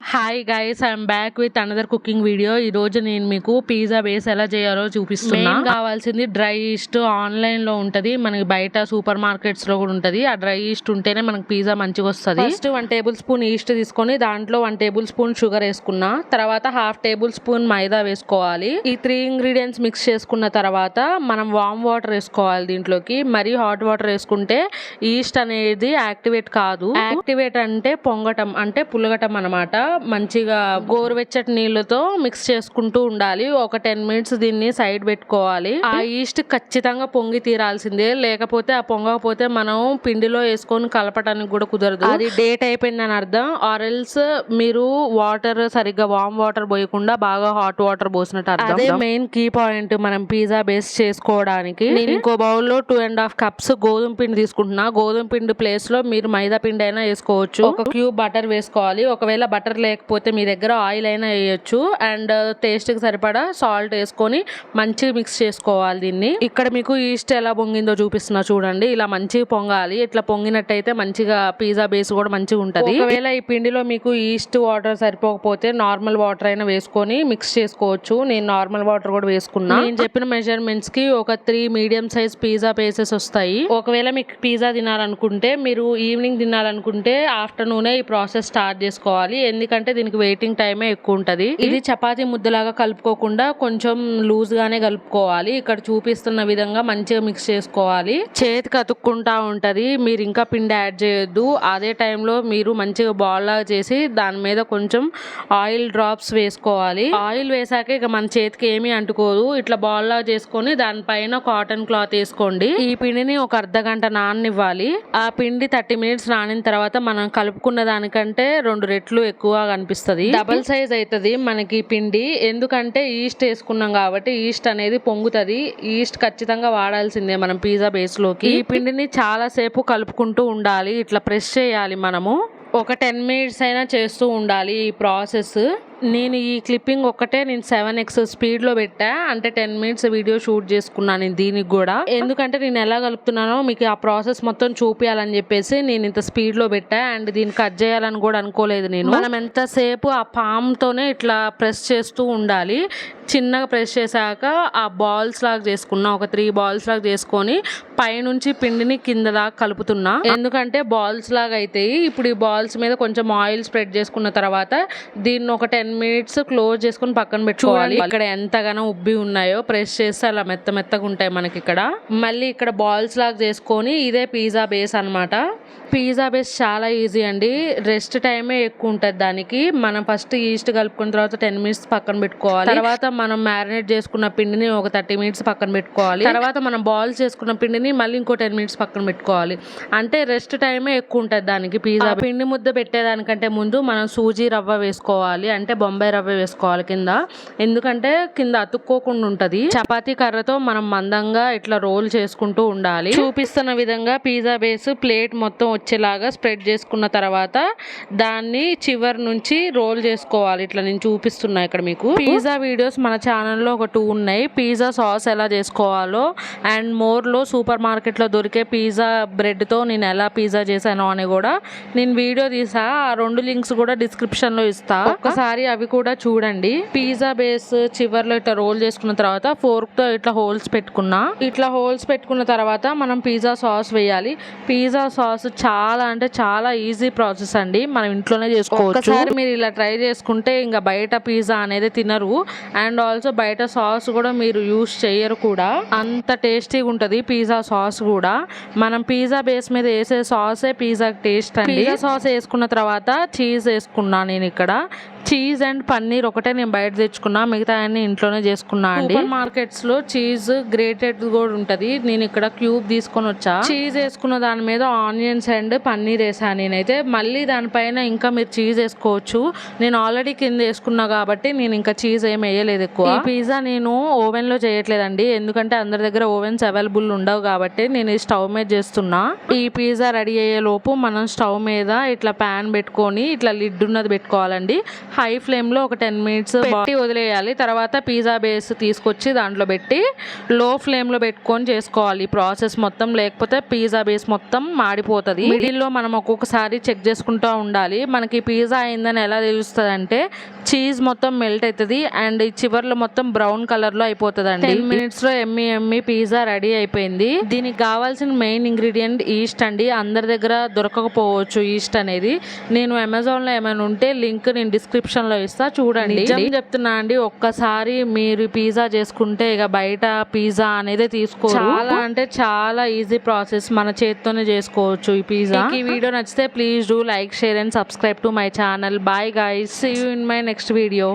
Hi guys, I'm back with another cooking video. ఈ రోజు నేను మీకు పిజ్జా బేస్ ఎలా చేయాలో చూపిస్తున్నా. కావాల్సింది డ్రై ఈస్ట్. ఆన్లైన్ లో ఉంటది, మనకి బయట సూపర్ మార్కెట్స్ లో కూడా ఉంటది. ఆ డ్రై ఈస్ట్ ఉంటేనే మనకి పిజ్జా మంచిగా వస్తుంది. ఫస్ట్ 1 టేబుల్ స్పూన్ ఈస్ట్ తీసుకొని దాంట్లో 1 టేబుల్ స్పూన్ షుగర్ వేసుకున్నా. తర్వాత 1/2 టేబుల్ స్పూన్ మైదా వేసుకోవాలి. ఈ 3 ఇంగ్రీడియంట్స్ మిక్స్ చేసుకున్న తర్వాత మనం వామ్ వాటర్ వేసుకోవాలి దీంట్లోకి. మరి హాట్ వాటర్ వేసుకుంటే ఈస్ట్ అనేది యాక్టివేట్ కాదు. యాక్టివేట్ అంటే పొంగటం, అంటే పులగటం అన్నమాట. మంచిగా గోరువెచ్చటి నీళ్ళతో మిక్స్ చేసుకుంటూ ఉండాలి. ఒక 10 మినిట్స్ దీన్ని సైడ్ పెట్టుకోవాలి. ఆ ఈస్ట్ ఖచ్చితంగా పొంగి తీరాల్సిందే, లేకపోతే ఆ పొంగకపోతే మనం పిండిలో వేసుకొని కలపడానికి కూడా కుదరదు. అది డేట్ అయిపోయిందని అర్థం. ఆరెల్స్ మీరు వాటర్ సరిగ్గా వామ్ వాటర్ పోయకుండా బాగా హాట్ వాటర్ పోసినట్టు అర్థం. అదే మెయిన్ కీ పాయింట్ మనం పిజ్జా బేస్ చేసుకోవడానికి. నేను ఇంకో బౌల్లో 2.5 కప్స్ గోధుమ పిండి తీసుకుంటున్నా. గోధుమ పిండి ప్లేస్ లో మీరు మైదా పిండి అయినా వేసుకోవచ్చు. ఒక క్యూబ్ బటర్ వేసుకోవాలి. ఒకవేళ బటర్ లేకపోతే మీ దగ్గర ఆయిల్ అయినా వేయొచ్చు. అండ్ టేస్ట్ కి సరిపడా సాల్ట్ వేసుకొని మంచిగా మిక్స్ చేసుకోవాలి దీన్ని. ఇక్కడ మీకు ఈస్ట్ ఎలా పొంగిందో చూపిస్తున్నా చూడండి. ఇలా మంచిగా పొంగాలి. ఇట్లా పొంగినట్టయితే మంచిగా పిజ్జా బేస్ కూడా మంచిగా ఉంటది. ఒకవేళ ఈ పిండిలో మీకు ఈస్ట్ వాటర్ సరిపోకపోతే నార్మల్ వాటర్ అయినా వేసుకొని మిక్స్ చేసుకోవచ్చు. నేను నార్మల్ వాటర్ కూడా వేసుకున్నా. నేను చెప్పిన మెజర్మెంట్స్ కి ఒక 3 మీడియం సైజ్ పిజ్జా బేసెస్ వస్తాయి. ఒకవేళ మీకు పిజ్జా తినాలనుకుంటే, మీరు ఈవినింగ్ తినాలనుకుంటే ఆఫ్టర్నూనే ఈ ప్రాసెస్ స్టార్ట్ చేసుకోవాలి. ఎందుకంటే దీనికి వెయిటింగ్ టైమే ఎక్కువ ఉంటది. ఇది చపాతీ ముద్దలాగా కలుపుకోకుండా కొంచెం లూజ్ గానే కలుపుకోవాలి. ఇక్కడ చూపిస్తున్న విధంగా మంచిగా మిక్స్ చేసుకోవాలి. చేతికి అతుక్కుంటా ఉంటది. మీరు ఇంకా పిండి యాడ్ చేయొద్దు. అదే టైంలో మీరు మంచిగా బాల్ లాగా చేసి దాని మీద కొంచెం ఆయిల్ డ్రాప్స్ వేసుకోవాలి. ఆయిల్ వేసాక ఇక మన చేతికి ఏమీ అంటుకోదు. ఇట్లా బాల్ లాగా చేసుకొని దానిపైన కాటన్ క్లాత్ వేసుకోండి. ఈ పిండిని ఒక అర్ధగంట నాననివ్వాలి. ఆ పిండి 30 మినిట్స్ నానిన తర్వాత మనం కలుపుకున్న దానికంటే 2 రెట్లు ఎక్కువ కనిపిస్తుంది. డబల్ సైజ్ అవుతుంది మనకి పిండి. ఎందుకంటే ఈస్ట్ వేసుకున్నాం కాబట్టి ఈస్ట్ అనేది పొంగుతుంది. ఈస్ట్ ఖచ్చితంగా వాడాల్సిందే మనం పిజ్జా బేస్ లోకి. ఈ పిండిని చాలా సేపు కలుపుకుంటూ ఉండాలి. ఇట్లా ప్రెస్ చేయాలి మనము. ఒక 10 మినిట్స్ అయినా చేస్తూ ఉండాలి ఈ ప్రాసెస్. నేను ఈ క్లిప్పింగ్ ఒక్కటే నేను 7x స్పీడ్ లో పెట్టా. అంటే 10 మినిట్స్ వీడియో షూట్ చేసుకున్నాను నేను దీనికి కూడా. ఎందుకంటే నేను ఎలా కలుపుతున్నానో మీకు ఆ ప్రాసెస్ మొత్తం చూపించాలని చెప్పేసి నేను ఇంత స్పీడ్ లో పెట్టా. అండ్ దీన్ని కట్ చేయాలని కూడా అనుకోలేదు నేను. మనం ఎంతసేపు ఆ పామ్ తోనే ఇట్లా ప్రెస్ చేస్తూ ఉండాలి. చిన్నగా ప్రెస్ చేశాక ఆ బాల్స్ లాగా చేసుకున్నా. ఒక 3 బాల్స్ లాగా చేసుకొని పైనుంచి పిండిని కింద దాకా కలుపుతున్నా. ఎందుకంటే బాల్స్ లాగా అవుతాయి. ఇప్పుడు ఈ బాల్స్ మీద కొంచెం ఆయిల్ స్ప్రెడ్ చేసుకున్న తర్వాత దీన్ని ఒక 10 మినిట్స్ క్లోజ్ చేసుకుని పక్కన పెట్టుకోవాలి. ఇక్కడ ఎంతగానో ఉబ్బి ఉన్నాయో ప్రెస్ చేస్తే అలా మెత్తగా ఉంటాయి మనకి ఇక్కడ. మళ్ళీ ఇక్కడ బాల్స్ లాగా చేసుకొని ఇదే పిజ్జా బేస్ అన్నమాట. పిజ్జా బేస్ చాలా ఈజీ అండి. రెస్ట్ టైమే ఎక్కువ ఉంటుంది దానికి. మనం ఫస్ట్ ఈస్ట్ కలుపుకున్న తర్వాత 10 మినిట్స్ పక్కన పెట్టుకోవాలి. తర్వాత మనం మ్యారినేట్ చేసుకున్న పిండిని ఒక 30 మినిట్స్ పక్కన పెట్టుకోవాలి. తర్వాత మనం బాల్స్ చేసుకున్న పిండిని మళ్ళీ ఇంకో 10 మినిట్స్ పక్కన పెట్టుకోవాలి. అంటే రెస్ట్ టైమే ఎక్కువ ఉంటుంది దానికి. పిజ్జా పిండి ముద్ద పెట్టేదానికంటే ముందు మనం సూజీ రవ్వ వేసుకోవాలి. అంటే బొంబాయి రవ్వ వేసుకోవాలి కింద. ఎందుకంటే కింద అతుక్కోకుండా ఉంటది. చపాతీ కర్రతో మనం మందంగా ఇట్లా రోల్ చేసుకుంటూ ఉండాలి. చూపిస్తున్న విధంగా పిజ్జా బేస్ ప్లేట్ మొత్తం వచ్చేలాగా స్ప్రెడ్ చేసుకున్న తర్వాత దాన్ని చివరి నుంచి రోల్ చేసుకోవాలి. ఇట్లా నేను చూపిస్తున్నా ఇక్కడ మీకు. పిజ్జా వీడియోస్ మన ఛానల్లో ఒక 2 ఉన్నాయి. పిజ్జా సాస్ ఎలా చేసుకోవాలో అండ్ మోర్లో సూపర్ మార్కెట్లో దొరికే పిజ్జా బ్రెడ్తో నేను ఎలా పిజ్జా చేశానో అని కూడా నేను వీడియో తీసా. ఆ 2 లింక్స్ కూడా డిస్క్రిప్షన్లో ఇస్తా. ఒకసారి అవి కూడా చూడండి. పిజ్జా బేస్ చివర్లో ఇట్లా రోల్ చేసుకున్న తర్వాత ఫోర్క్తో ఇట్లా హోల్స్ పెట్టుకున్నా. ఇట్లా హోల్స్ పెట్టుకున్న తర్వాత మనం పిజ్జా సాస్ వేయాలి. పిజ్జా సాస్ చాలా అంటే చాలా ఈజీ ప్రాసెస్ అండి. మనం ఇంట్లోనే చేసుకోవచ్చు. ఒకసారి మీరు ఇలా ట్రై చేసుకుంటే ఇంకా బయట పిజ్జా అనేది తినరు. అండ్ ఆల్సో బయట సాస్ కూడా మీరు యూస్ చేయరు కూడా. అంత టేస్టీగా ఉంటుంది పిజ్జా సాస్ కూడా. మనం పిజ్జా బేస్ మీద వేసే సాసే పిజ్జా టేస్ట్ అండి. పిజ్జా సాస్ వేసుకున్న తర్వాత చీజ్ వేసుకున్నా. నేను ఇక్కడ చీజ్ అండ్ పన్నీర్ ఒకటే నేను బయట తెచ్చుకున్నా. మిగతా అన్ని ఇంట్లోనే చేసుకున్నా అండి. సూపర్ మార్కెట్స్ లో చీజ్ గ్రేటెడ్ కూడా ఉంటది. నేను ఇక్కడ క్యూబ్ తీసుకొని వచ్చా. చీజ్ వేసుకున్న దాని మీద ఆనియన్స్ అండ్ పన్నీర్ వేసాను నేనైతే. మళ్ళీ దానిపైన ఇంకా మీరు చీజ్ వేసుకోవచ్చు. నేను ఆల్రెడీ కింద వేసుకున్నా కాబట్టి నేను ఇంకా చీజ్ ఏం వేయలేదు ఎక్కువ. ఈ పిజ్జా నేను ఓవెన్ లో చేయట్లేదండి. ఎందుకంటే అందరి దగ్గర ఓవెన్స్ అవైలబుల్ ఉండవు కాబట్టి నేను ఈ స్టవ్ మీద చేస్తున్నా. ఈ పిజ్జా రెడీ అయ్యే లోపు మనం స్టవ్ మీద ఇట్లా ప్యాన్ పెట్టుకొని ఇట్లా లిడ్ ఉన్నది పెట్టుకోవాలండి. హై ఫ్లేమ్ లో ఒక 10 మినిట్స్ పెట్టి వదిలేయాలి. తర్వాత పిజ్జా బేస్ తీసుకొచ్చి దాంట్లో పెట్టి లో ఫ్లేమ్ లో పెట్టుకొని చేసుకోవాలి ఈ ప్రాసెస్ మొత్తం, లేకపోతే పిజ్జా బేస్ మొత్తం మాడిపోతుంది. మిడిల్ లో మనం ఒక్కొక్కసారి చెక్ చేసుకుంటూ ఉండాలి. మనకి పిజ్జా అయిందని ఎలా తెలుస్తుంది అంటే చీజ్ మొత్తం మెల్ట్ అవుతుంది అండ్ ఈ చివర్లో మొత్తం బ్రౌన్ కలర్ లో అయిపోతుంది అండి. 10 మినిట్స్ లో ఎమ్మి పిజ్జా రెడీ అయిపోయింది. దీనికి కావాల్సిన మెయిన్ ఇంగ్రీడియంట్ ఈస్ట్ అండి. అందరి దగ్గర దొరకకపోవచ్చు ఈస్ట్ అనేది. నేను అమెజాన్ లో ఏమైనా ఉంటే లింక్ నేను డిస్క్రిప్షన్ లో ఇస్తా, చూడండి. నిజం చెప్తున్నా అండి, ఒక్కసారి మీరు పిజ్జా చేసుకుంటే ఇక బయట పిజ్జా అనేది తీసుకోవచ్చు. చాలా అంటే చాలా ఈజీ ప్రాసెస్, మన చేత్తోనే చేసుకోవచ్చు ఈ పిజ్జా. ఈ వీడియో నచ్చితే please do like, share and subscribe to my channel. Bye guys, see you in my next video.